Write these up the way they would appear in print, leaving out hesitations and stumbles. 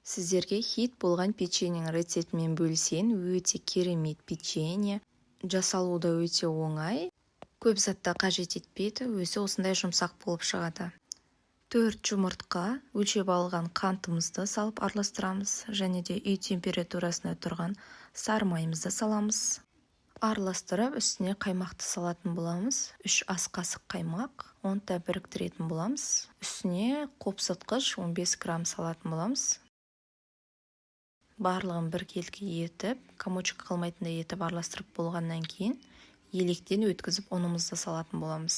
Сіздерге хит болған печеньенің рецептімен бөлісейін. Өте керемет печенье. Жасалуы да өте оңай. Көп затты қажет етпейді. Өзі осындай жұмсақ болып шығады. 4 жұмыртқа, өлшеп алған қантымызды салып араластырамыз. Және де үй температурасына тұрған сары майымызды саламыз. Араластырып, үстіне қаймақты салатын боламыз. 3 ас қасық қаймақ, оны біріктіретін боламыз. Үстіне қопсытқыш 15 грамм салатын боламыз. Барлығын біркелкі етіп, комочек қалмайтындай етіп араластырып болғаннан кейін електен өткізіп ұнымызды салатын боламыз.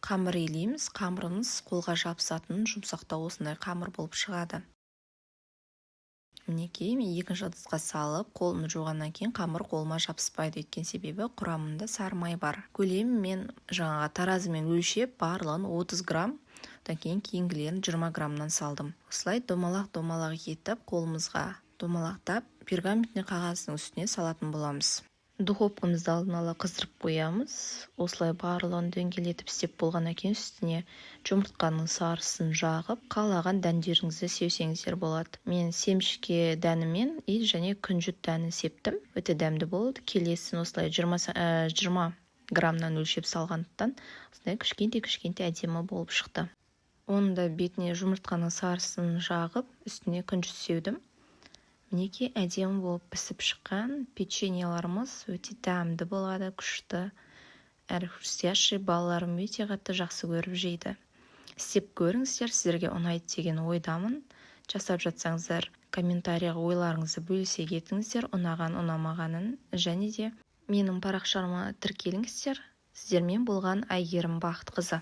Қамыр илейміз. Қамырымыз қолға жабысатын жұмсақтау осындай қамыр болып шығады. Мінекей, мен екінші ыдысқа салып, қолымды жуғаннан кейін қамыр қолыма жабыспайды. Өйткені себебі құрамында сары май бар. Көлемін мен таразымен өлшеп, барлығын 30 грамм, одан кейінгілерін 20 граммнан салдым. Осылай домалақ етіп, қолымызға домалақтап, пергаментный қағаздың үстіне салатын боламыз. Духовкамызды алдын ала қыздырып қоямыз. Осылай барлығын дөңгелетіп істеп болғаннан кейін үстіне жұмыртқаның сарысын жағып, қалаған дәндеріңізді сеусеңіздер болады. Мен семшке дәнімен және күнжіт дәнін септім. Өте дәмді болды. Келесін осылай 20 граммнан өлшеп салғандықтан, осылай кішкенте әдемі болып шықты. Оны да бетіне жұмыртқаның сарысын жағып, үстіне күнжіт сеудім. Мінекей әдемі болып пісіп шыққан печеньеларымыз өте дәмді болады, күшті. Әрі хрустящий, балаларым өте қатты жақсы көріп жейді. Істеп көріңіздер, сіздерге ұнайды деген ойдамын. Жасап жатсаңыздар, комментарияға ойларыңызды бөлісе кетіңіздер, ұнаған, ұнамағанын. Және де менің парақшама тіркеліңіздер. Сіздермен болған Әйгерім Бақытқызы.